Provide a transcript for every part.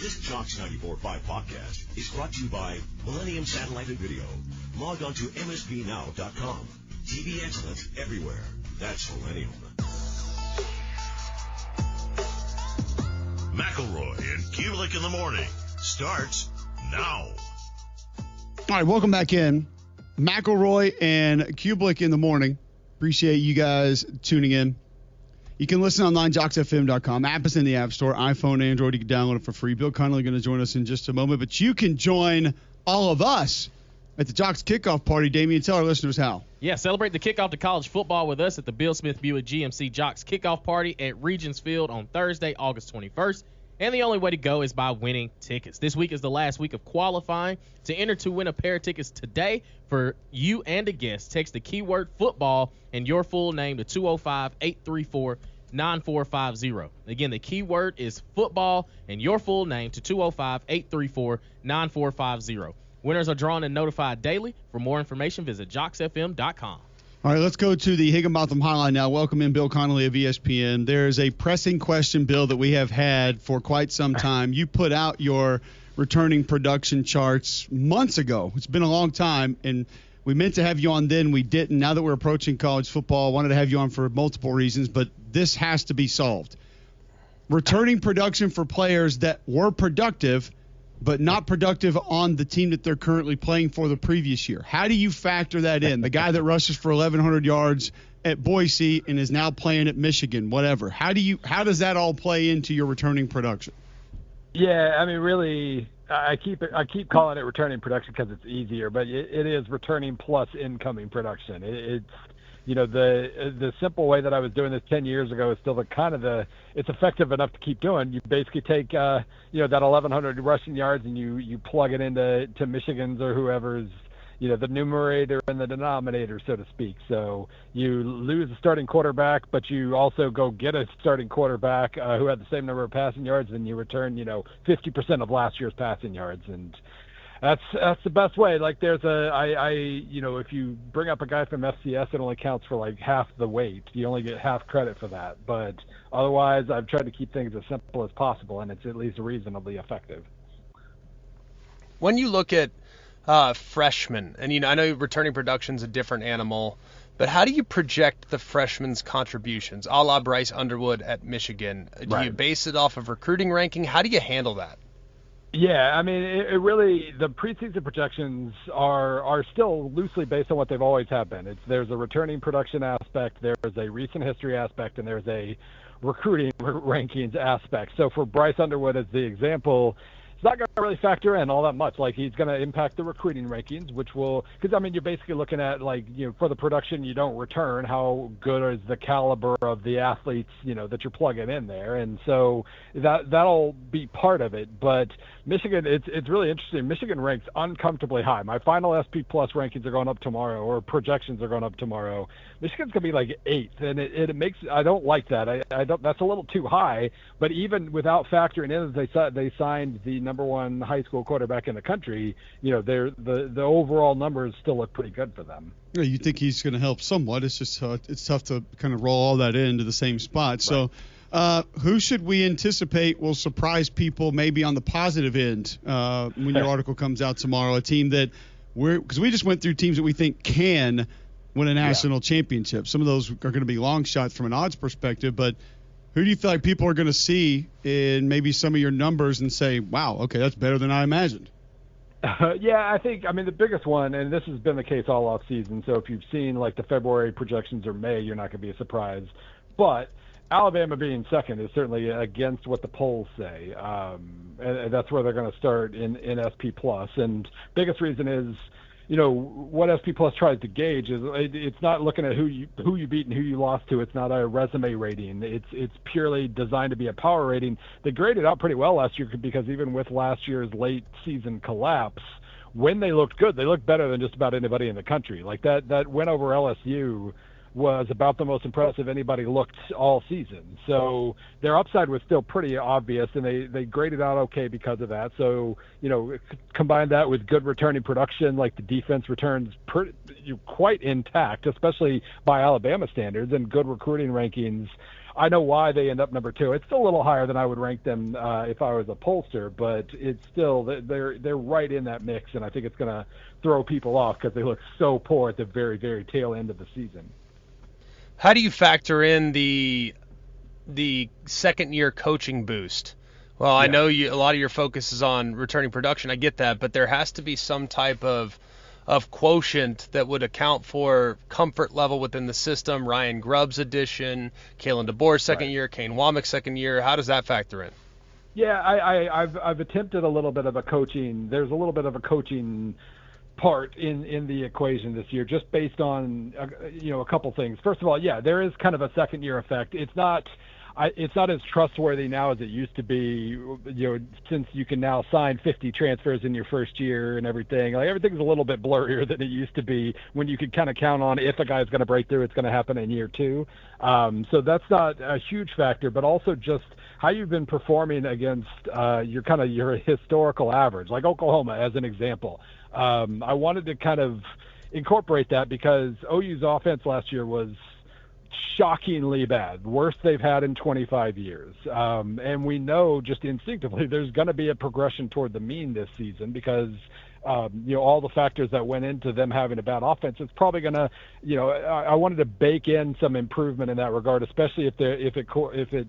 This Jocks 94.5 podcast is brought to you by Millennium Satellite and Video. Log on to msbnow.com. TV excellence everywhere. That's Millennium. McElroy and Cubelic in the morning starts now. All right, welcome back in. McElroy and Cubelic in the morning. Appreciate you guys tuning in. You can listen online, jocksfm.com. App is in the App Store, iPhone, Android. You can download it for free. Bill Connelly going to join us in just a moment. But you can join all of us at the Jocks Kickoff Party. Damian, tell our listeners how. Yeah, celebrate the kickoff to college football with us at the Bill Smith Buick GMC Jocks Kickoff Party at Regents Field on Thursday, August 21st. And the only way to go is by winning tickets. This week is the last week of qualifying. To enter to win a pair of tickets today for you and a guest, text the keyword football and your full name to 205-834-9450. Again, the keyword is football and your full name to 205-834-9450. Winners are drawn and notified daily. For more information, visit jocksfm.com. All right, let's go to the Higginbotham Highline now. Welcome in Bill Connelly of ESPN. There's a pressing question, Bill, that we have had for quite some time. You put out your returning production charts months ago. It's been a long time, and we meant to have you on then. We didn't. Now that we're approaching college football, I wanted to have you on for multiple reasons, but this has to be solved. Returning production for players that were productive but not productive on the team that they're currently playing for the previous year. How do you factor that in? The guy that rushes for 1,100 yards at Boise and is now playing at Michigan, whatever. How does that all play into your returning production? Yeah, I mean, really, I keep calling it returning production because it's easier, but it is returning plus incoming production. It's the simple way that I was doing this 10 years ago is still it's effective enough to keep doing. You basically take that 1,100 rushing yards and you plug it into Michigan's or whoever's, the numerator and the denominator, so to speak. So you lose a starting quarterback, but you also go get a starting quarterback who had the same number of passing yards, and you return 50% of last year's passing yards. And that's the best way. Like if you bring up a guy from FCS, it only counts for like half the weight. You only get half credit for that. But otherwise, I've tried to keep things as simple as possible, and it's at least reasonably effective. When you look at freshmen, and I know returning production's a different animal, but how do you project the freshmen's contributions, a la Bryce Underwood at Michigan? Do you base it off of recruiting ranking? How do you handle that? Yeah, I mean, it really, the preseason projections are still loosely based on what they've always have been. There's a returning production aspect, there's a recent history aspect, and there's a recruiting rankings aspect. So for Bryce Underwood as the example, it's not going to really factor in all that much. Like, he's going to impact the recruiting rankings, which will, because I mean, you're basically looking at for the production you don't return, how good is the caliber of the athletes, that you're plugging in there. And so that'll be part of it. But Michigan, it's really interesting. Michigan ranks uncomfortably high. My final SP Plus rankings are going up tomorrow, or projections are going up tomorrow. Michigan's going to be like 8th, and it makes, I don't like that. I don't. That's a little too high. But even without factoring in that they signed the number one high school quarterback in the country, the overall numbers still look pretty good for them. Yeah, you think he's going to help somewhat. It's just it's tough to kind of roll all that into the same spot. Right. So who should we anticipate will surprise people maybe on the positive end when your article comes out tomorrow? A team that because we just went through teams that we think can win a national championship. Some of those are going to be long shots from an odds perspective, but who do you feel like people are going to see in maybe some of your numbers and say, wow, okay, that's better than I imagined? I think, the biggest one, and this has been the case all off season, so if you've seen like the February projections or May, you're not going to be surprised. But Alabama being second is certainly against what the polls say, and that's where they're going to start in SP Plus. And biggest reason is, what SP Plus tries to gauge is it's not looking at who you beat and who you lost to. It's not a resume rating. It's purely designed to be a power rating. They graded out pretty well last year because even with last year's late season collapse, when they looked good, they looked better than just about anybody in the country. Like that win over LSU was about the most impressive anybody looked all season. So their upside was still pretty obvious, and they graded out okay because of that. So, combine that with good returning production, like the defense returns quite intact, especially by Alabama standards, and good recruiting rankings. I know why they end up number 2. It's still a little higher than I would rank them if I was a pollster, but it's still they're right in that mix, and I think it's going to throw people off because they look so poor at the very, very tail end of the season. How do you factor in the second-year coaching boost? Well, I know a lot of your focus is on returning production. I get that, but there has to be some type of quotient that would account for comfort level within the system. Ryan Grubb's addition, Kalen DeBoer's second year, Kane Womack's second year. How does that factor in? Yeah, I've attempted a little bit of a coaching. There's a little bit of a coaching part in the equation this year, just based on a couple things. First of all, there is kind of a second year effect. It's not as trustworthy now as it used to be, since you can now sign 50 transfers in your first year and everything. Like, everything's a little bit blurrier than it used to be when you could kind of count on if a guy's going to break through, it's going to happen in year 2. So that's not a huge factor, but also just how you've been performing against your historical average, like Oklahoma as an example. I wanted to kind of incorporate that because OU's offense last year was shockingly bad, worst they've had in 25 years. And we know just instinctively there's going to be a progression toward the mean this season because all the factors that went into them having a bad offense. It's probably going to, I wanted to bake in some improvement in that regard, especially if it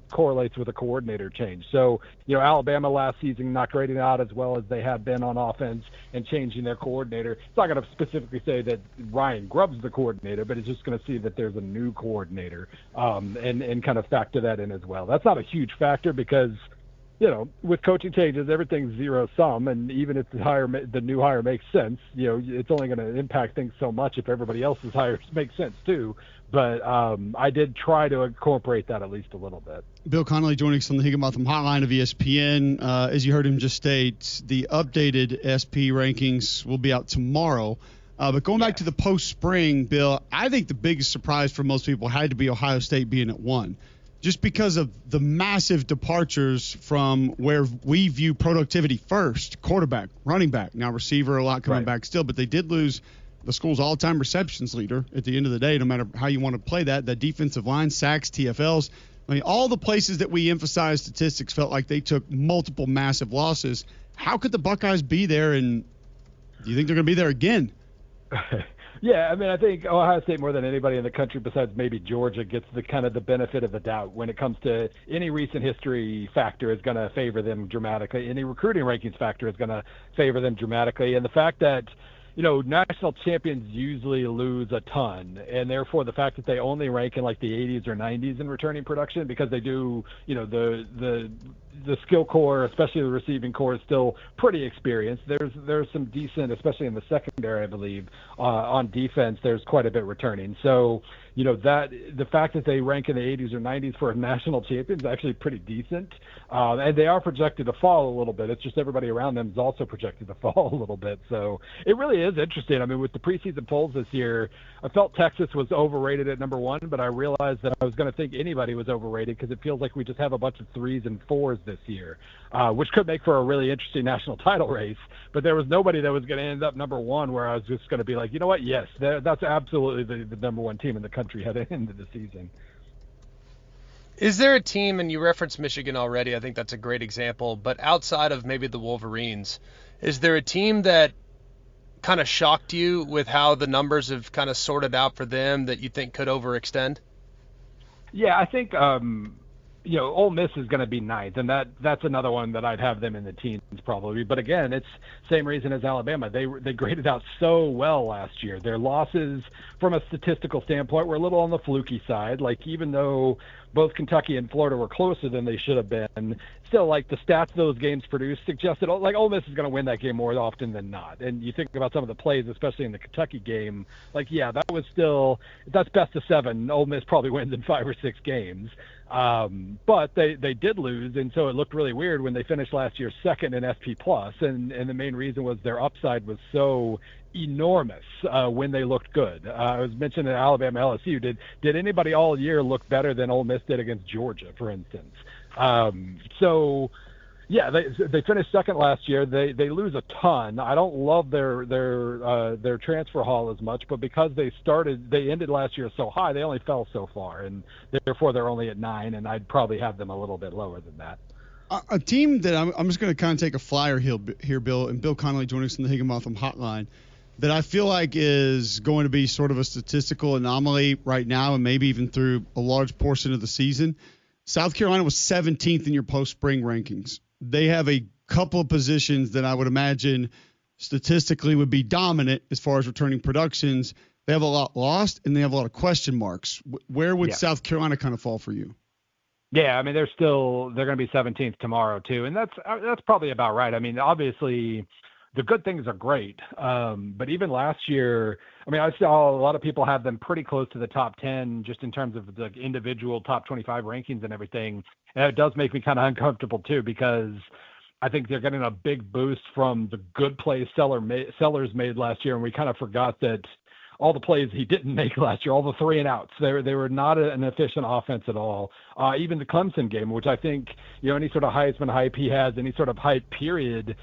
correlates with a coordinator change. So, Alabama last season not grading out as well as they had been on offense and changing their coordinator. It's not going to specifically say that Ryan Grubb's the coordinator, but it's just going to see that there's a new coordinator and kind of factor that in as well. That's not a huge factor because with coaching changes, everything's zero sum, and even if the new hire makes sense, it's only going to impact things so much if everybody else's hires make sense too. But I did try to incorporate that at least a little bit. Bill Connelly joining us on the Higginbotham Hotline of ESPN. As you heard him just state, the updated SP rankings will be out tomorrow. But going back to the post-spring, Bill, I think the biggest surprise for most people had to be Ohio State being at 1. Just because of the massive departures from where we view productivity first, quarterback, running back, now receiver, a lot coming back still, but they did lose the school's all-time receptions leader at the end of the day, no matter how you want to play that defensive line, sacks, TFLs. I mean, all the places that we emphasize statistics felt like they took multiple massive losses. How could the Buckeyes be there, and do you think they're going to be there again? Yeah, I mean, I think Ohio State more than anybody in the country besides maybe Georgia gets the kind of the benefit of the doubt when it comes to any recent history factor is going to favor them dramatically. Any recruiting rankings factor is going to favor them dramatically. And the fact that, national champions usually lose a ton, and therefore the fact that they only rank in like the 80s or 90s in returning production because they do, the skill core, especially the receiving core, is still pretty experienced. There's some decent, especially in the secondary, I believe, on defense. There's quite a bit returning. So, that the fact that they rank in the 80s or 90s for a national champion is actually pretty decent. And they are projected to fall a little bit. It's just everybody around them is also projected to fall a little bit. So it really is interesting. I mean, with the preseason polls this year, I felt Texas was overrated at number 1, but I realized that I was going to think anybody was overrated because it feels like we just have a bunch of 3s and 4s this year, which could make for a really interesting national title race. But there was nobody that was going to end up number 1 where I was just going to be like, you know what? Yes, that's absolutely the number 1 team in the country heading into the season. Is there a team, and you referenced Michigan already, I think that's a great example, but outside of maybe the Wolverines, is there a team that kind of shocked you with how the numbers have kind of sorted out for them that you think could overextend? Yeah, I think Ole Miss is going to be 9th, and that's another one that I'd have them in the teens probably. But again, it's same reason as Alabama. They graded out so well last year. Their losses, from a statistical standpoint, were a little on the fluky side. Like, even though both Kentucky and Florida were closer than they should have been, still, like, the stats those games produced suggested, like, Ole Miss is going to win that game more often than not. And you think about some of the plays, especially in the Kentucky game, like, yeah, that was still, that's best of 7. Ole Miss probably wins in 5 or 6 games. But they did lose, and so it looked really weird when they finished last year second in SP+, and the main reason was their upside was so enormous when they looked good. I was mentioning Alabama, LSU. Did anybody all year look better than Ole Miss did against Georgia, for instance? So, Yeah, they finished second last year. They lose a ton. I don't love their transfer haul as much, but because they ended last year so high, they only fell so far, and therefore they're only at 9. And I'd probably have them a little bit lower than that. A team that I'm just going to kind of take a flyer here, Bill, and Bill Connelly joining us on the Higginbotham Hotline, that I feel like is going to be sort of a statistical anomaly right now, and maybe even through a large portion of the season. South Carolina was 17th in your post-spring rankings. They have a couple of positions that I would imagine statistically would be dominant as far as returning productions. They have a lot lost, and they have a lot of question marks. Where would South Carolina kind of fall for you? Yeah, I mean, they're going to be 17th tomorrow too, and that's probably about right. I mean, obviously the good things are great, but even last year, I mean, I saw a lot of people have them pretty close to the top 10 just in terms of the individual top 25 rankings and everything. And it does make me kind of uncomfortable too, because I think they're getting a big boost from the good plays Sellers made last year, and we kind of forgot that all the plays he didn't make last year, all the 3 and outs, they were not an efficient offense at all. Even the Clemson game, which I think, any sort of Heisman hype he has, any sort of hype period,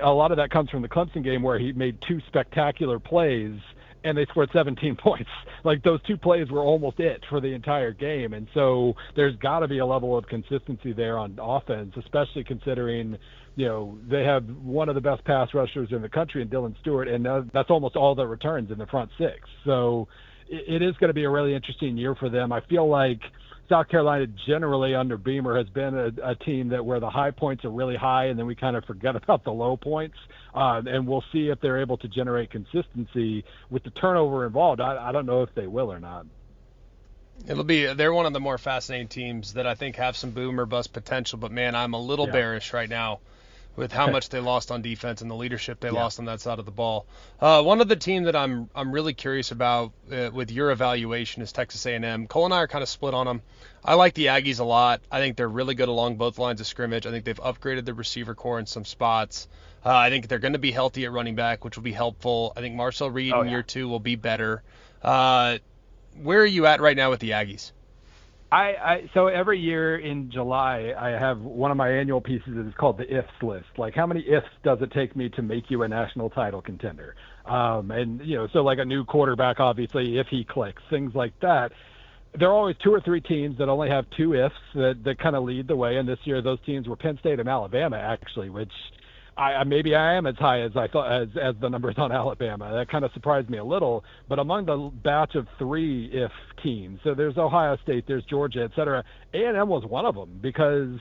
a lot of that comes from the Clemson game where he made 2 spectacular plays and they scored 17 points. Like, those 2 plays were almost it for the entire game. And so there's got to be a level of consistency there on offense, especially considering, they have one of the best pass rushers in the country in Dylan Stewart, and that's almost all the returns in the front 6. So it is going to be a really interesting year for them. I feel like South Carolina generally under Beamer has been a team that where the high points are really high and then we kind of forget about the low points. And we'll see if they're able to generate consistency with the turnover involved. I don't know if they will or not. They're one of the more fascinating teams that I think have some boom or bust potential, but man, I'm a little bearish right now with how much they lost on defense and the leadership they lost on that side of the ball. One other team that I'm really curious about with your evaluation is Texas A&M. Cole and I are kind of split on them. I like the Aggies a lot. I think they're really good along both lines of scrimmage. I think they've upgraded the receiver core in some spots. I think they're going to be healthy at running back, which will be helpful. I think Marcel Reed in year 2 will be better. Where are you at right now with the Aggies? So every year in July, I have one of my annual pieces that is called the ifs list. Like, how many ifs does it take me to make you a national title contender? So like a new quarterback, obviously, if he clicks, things like that. There are always 2 or 3 teams that only have 2 ifs that kind of lead the way. And this year, those teams were Penn State and Alabama, actually, which maybe I am as high as I thought as the numbers on Alabama. That kind of surprised me a little. But among the batch of 3 if teams, so there's Ohio State, there's Georgia, et cetera, A&M was one of them because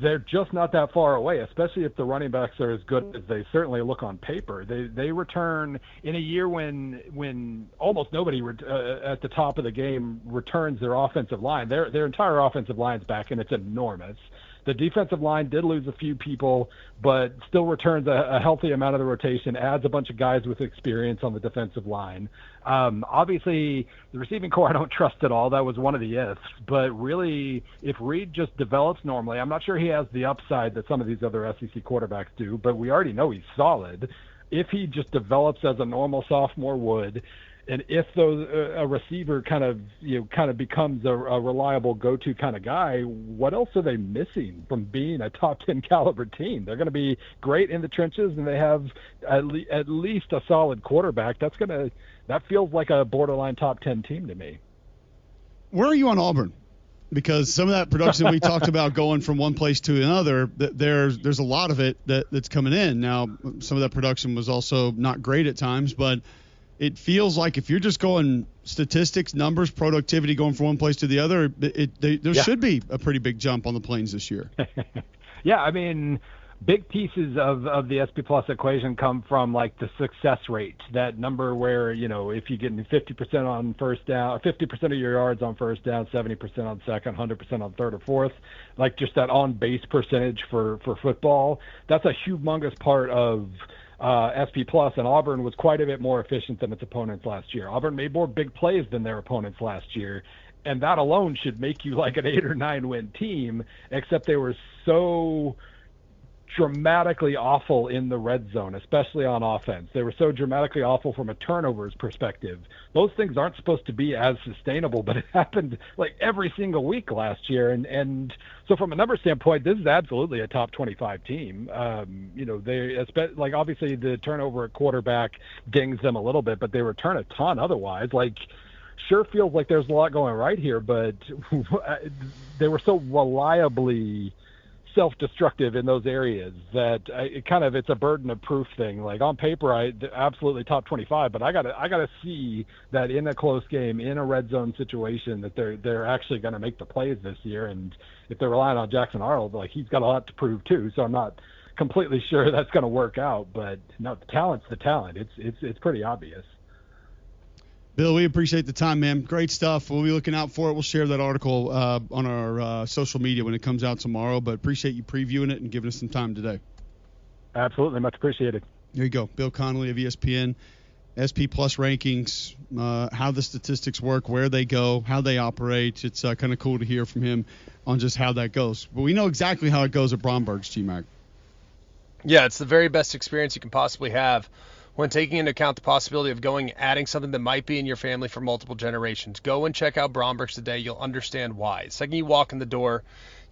they're just not that far away, especially if the running backs are as good as they certainly look on paper. They return in a year when almost nobody at the top of the game returns their offensive line. Their entire offensive line's back, and it's enormous. The defensive line did lose a few people, but still returns a healthy amount of the rotation, adds a bunch of guys with experience on the defensive line. Obviously, the receiving core I don't trust at all. That was one of the ifs. But really, if Reed just develops normally, I'm not sure he has the upside that some of these other SEC quarterbacks do, but we already know he's solid. If he just develops as a normal sophomore would, and if a receiver kind of becomes a reliable go-to kind of guy, what else are they missing from being a top 10 caliber team? They're going to be great in the trenches, and they have at least a solid quarterback. That feels like a borderline top 10 team to me. Where are you on Auburn? Because some of that production we talked about going from one place to another, there's a lot of it that's coming in. Now, some of that production was also not great at times, but it feels like if you're just going statistics, numbers, productivity, going from one place to the other, there should be a pretty big jump on the Plains this year. Yeah, I mean, big pieces of the SP Plus equation come from like the success rate, that number where, if you get 50% on first down, 50% of your yards on first down, 70% on second, 100% on third or fourth, like just that on base percentage for football. That's a humongous part of SP Plus, and Auburn was quite a bit more efficient than its opponents last year. Auburn made more big plays than their opponents last year, and that alone should make you like an 8 or 9 win team, except they were so dramatically awful in the red zone, especially on offense. They were so dramatically awful from a turnovers perspective. Those things aren't supposed to be as sustainable, but it happened like every single week last year. And so from a number standpoint, this is absolutely a top 25 team. Like obviously the turnover at quarterback dings them a little bit, but they return a ton otherwise. Like, sure feels like there's a lot going right here, but they were so reliably self-destructive in those areas that it's a burden of proof thing. Like on paper, absolutely top 25, but I gotta see that in a close game, in a red zone situation, that they're actually going to make the plays this year. And if they're relying on Jackson Arnold, like he's got a lot to prove too. So I'm not completely sure that's going to work out. But no, the talent's the talent. It's pretty obvious. Bill, we appreciate the time, man. Great stuff. We'll be looking out for it. We'll share that article on our social media when it comes out tomorrow, but appreciate you previewing it and giving us some time today. Absolutely. Much appreciated. There you go. Bill Connelly of ESPN, SP Plus rankings, how the statistics work, where they go, how they operate. It's kind of cool to hear from him on just how that goes. But we know exactly how it goes at Bromberg's, G-Mac. Yeah, it's the very best experience you can possibly have when taking into account the possibility of adding something that might be in your family for multiple generations. Go and check out Bromberg's today. You'll understand why. The second you walk in the door,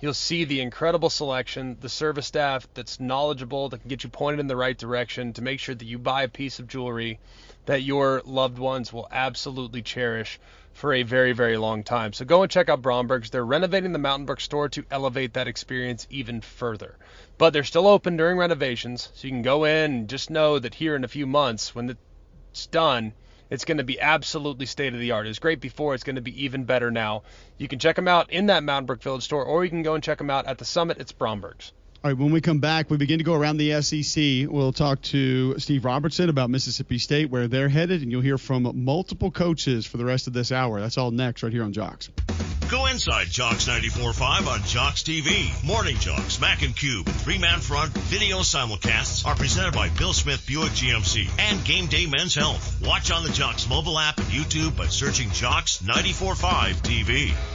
you'll see the incredible selection, the service staff that's knowledgeable, that can get you pointed in the right direction to make sure that you buy a piece of jewelry that your loved ones will absolutely cherish for a very, very long time. So go and check out Bromberg's. They're renovating the Mountain Brook store to elevate that experience even further. But they're still open during renovations, so you can go in and just know that here in a few months, when it's done, it's going to be absolutely state-of-the-art. It was great before. It's going to be even better now. You can check them out in that Mountain Brook Village store, or you can go and check them out at the Summit. It's Bromberg's. All right, when we come back, we begin to go around the SEC. We'll talk to Steve Robertson about Mississippi State, where they're headed, and you'll hear from multiple coaches for the rest of this hour. That's all next right here on Jocks. Go inside Jocks 94.5 on Jocks TV. Morning Jocks, Mac and Cube, and Three-Man Front video simulcasts are presented by Bill Smith Buick GMC and Game Day Men's Health. Watch on the Jocks mobile app and YouTube by searching Jocks 94.5 TV.